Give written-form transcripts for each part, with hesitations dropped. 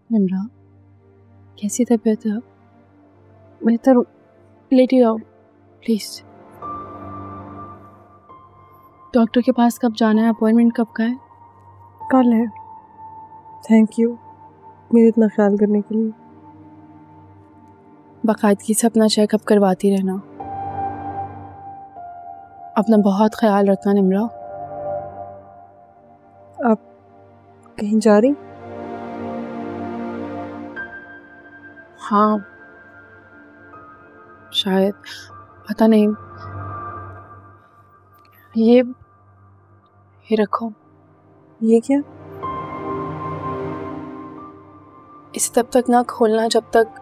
निम्रा, कैसी तबीयत है? बेहतर लेटी रहो प्लीज। डॉक्टर के पास कब जाना है? अपॉइंटमेंट कब का है? कल है। थैंक यू मेरे इतना ख्याल करने के लिए। बाकायदगी से अपना चेकअप करवाती रहना। अपना बहुत ख्याल रखना निम्रा। आप कहीं जा रही? हाँ शायद, पता नहीं। ये रखो। ये क्या? इसे तब तक ना खोलना जब तक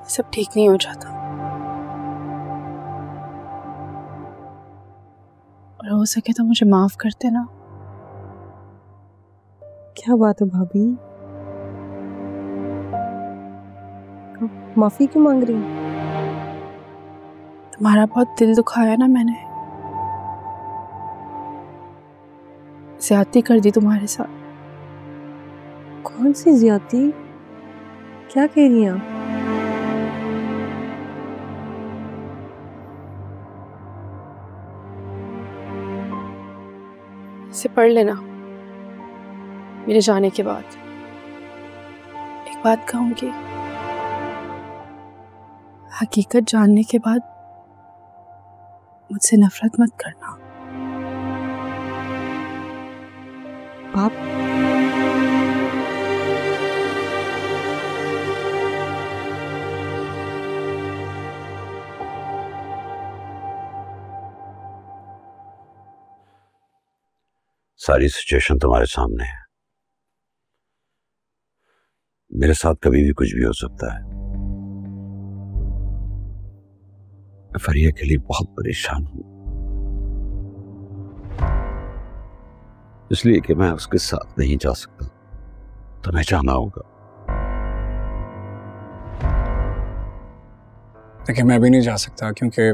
सब ठीक नहीं हो जाता। और हो सके तो मुझे माफ कर देना। क्या बात है भाभी, माफी क्यों मांग रही? तुम्हारा बहुत दिल दुखाया ना मैंने, ज्यादती कर दी तुम्हारे साथ। कौन सी ज्यादती? क्या कह रही हैं आप? इसे पढ़ लेना मेरे जाने के बाद। एक बात कहूंगी, हकीकत जानने के बाद मुझसे नफरत मत करना। आप सारी सिचुएशन तुम्हारे सामने है। मेरे साथ कभी भी कुछ भी हो सकता है। मैं फरिया के लिए बहुत परेशान हूं, इसलिए कि मैं उसके साथ नहीं जा सकता। तुम्हें जाना होगा। देखिए मैं भी नहीं जा सकता क्योंकि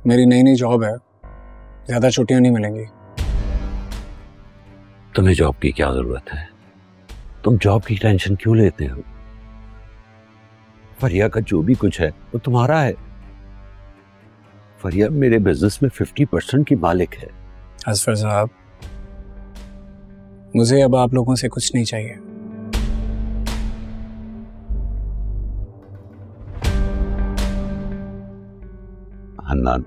मेरी नई नई जॉब है, ज्यादा छुट्टियां नहीं मिलेंगी। तुम्हें जॉब की क्या जरूरत है? तुम जॉब की टेंशन क्यों लेते हो? फरिया का जो भी कुछ है वो तुम्हारा है। फरिया मेरे बिजनेस में 50% की मालिक है। असफर साहब, मुझे अब आप लोगों से कुछ नहीं चाहिए। हन्नान,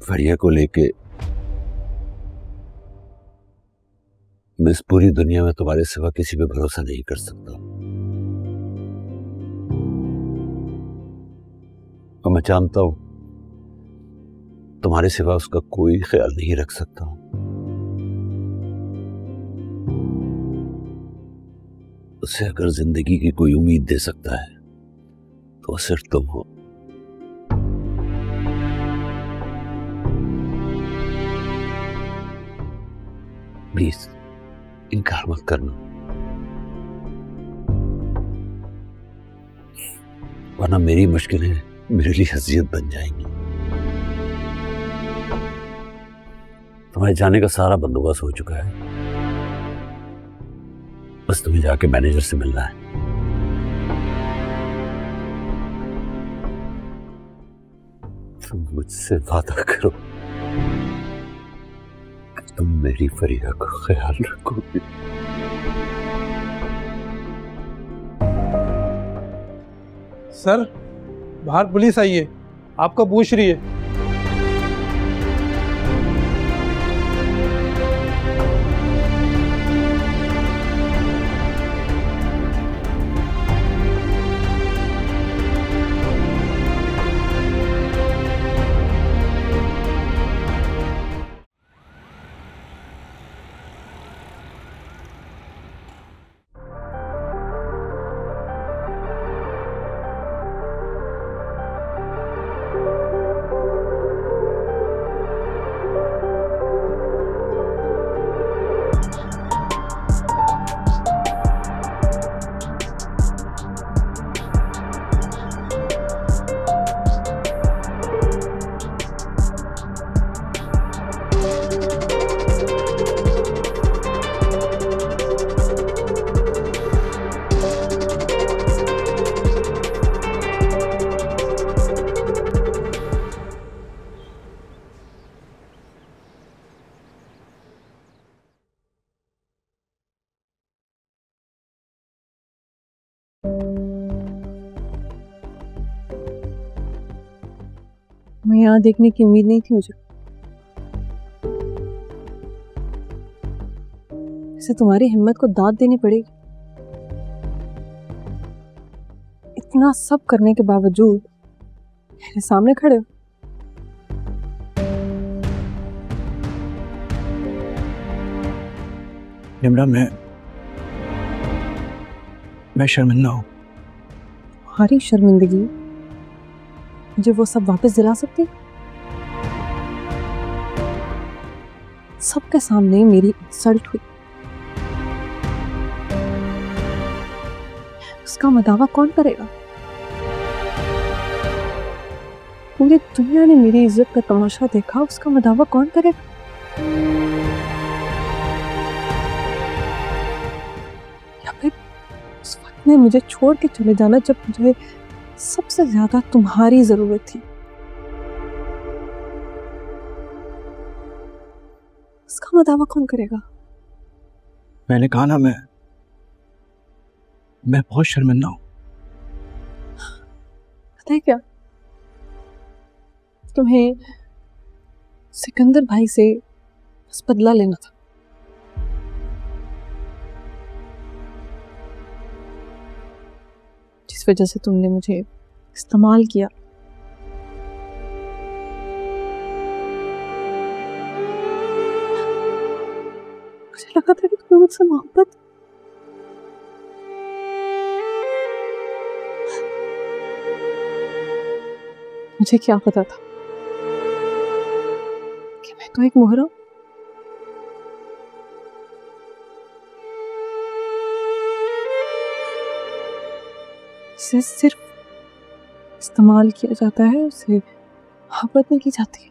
फरिया को लेके मैं इस पूरी दुनिया में तुम्हारे सिवा किसी पे भरोसा नहीं कर सकता। और मैं जानता हूं तुम्हारे सिवा उसका कोई ख्याल नहीं रख सकता। उसे अगर जिंदगी की कोई उम्मीद दे सकता है तो सिर्फ तुम हो। प्लीज इनकार मत करना, वरना मेरी मुश्किलें मेरे लिए अजियत बन जाएंगी। तुम्हारे जाने का सारा बंदोबस्त हो चुका है, बस तुम्हें जाके मैनेजर से मिलना है। तुम मुझसे वादा करो कि तुम मेरी फरिया का ख्याल रखोगे। सर, बाहर पुलिस आई है, आपको पूछ रही है। मैं यहाँ देखने की उम्मीद नहीं थी मुझे। इसे तुम्हारी हिम्मत को दाद देनी पड़ेगी। इतना सब करने के बावजूद मेरे सामने खड़े हो। निम्रा, मैं शर्मिंदा हूँ। तुम्हारी शर्मिंदगी मुझे वो सब वापस दिला सकती? सबके सामने मेरी इंसल्ट हुई, उसका मदावा कौन करेगा? पूरी दुनिया ने मेरी इज्जत का तमाशा देखा, उसका मदावा कौन करेगा? या फिर उस वक्त में मुझे छोड़ के चले जाना जब मुझे सबसे ज्यादा तुम्हारी जरूरत थी, उसका मदावा कौन करेगा? मैंने कहा ना, मैं बहुत शर्मिंदा हूँ। पता है क्या, तुम्हें सिकंदर भाई से बस बदला लेना था। जिस वजह से तुमने मुझे इस्तेमाल किया, मुझे लगा था कि तुम्हें मुझसे मोहब्बत। मुझे क्या पता था कि मैं तो एक मोहरा हूं। इसे सिर्फ इस्तेमाल किया जाता है, उसे मोहब्बत नहीं की जाती।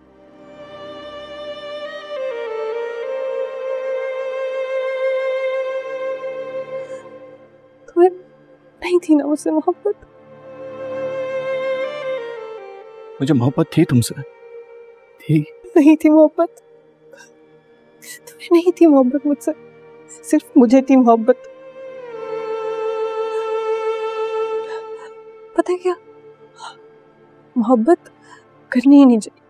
तुम्हें नहीं थी ना मुझसे मोहब्बत? मुझे मोहब्बत थी तुमसे, थी। नहीं थी मोहब्बत, तुम्हें नहीं थी मोहब्बत मुझसे, सिर्फ मुझे थी मोहब्बत। पता है क्या, मोहब्बत करनी ही नहीं चाहिए,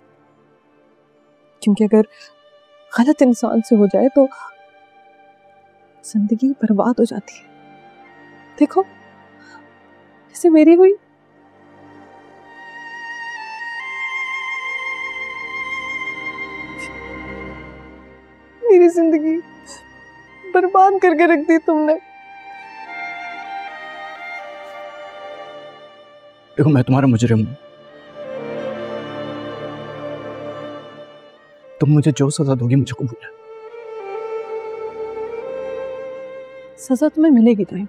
क्योंकि अगर गलत इंसान से हो जाए तो जिंदगी बर्बाद हो जाती है। देखो जैसे मेरी हुई। मेरी जिंदगी बर्बाद करके रख दी तुमने। देखो, मैं तुम्हारा मुजरिम हूं। तुम मुझे जो सजा दोगी मुझे कबूल है। सजा तुम्हें मिलेगी टाइम,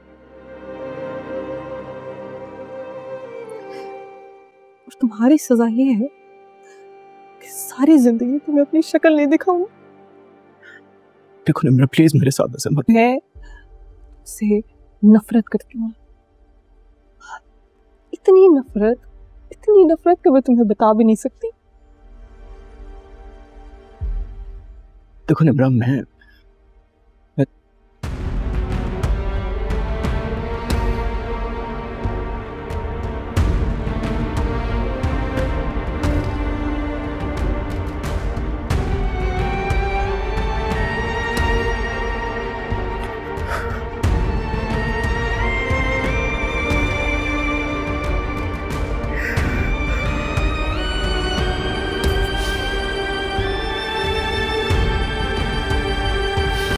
और तुम्हारी सजा ये है कि सारी जिंदगी तुम्हें अपनी शक्ल नहीं दिखाऊं। देखो निम्रा, प्लीज मेरे साथ ऐसे मत। मैं से नफरत करती हूँ, इतनी नफरत कि मैं तुम्हें बता भी नहीं सकती। देखो निम्रा, मैं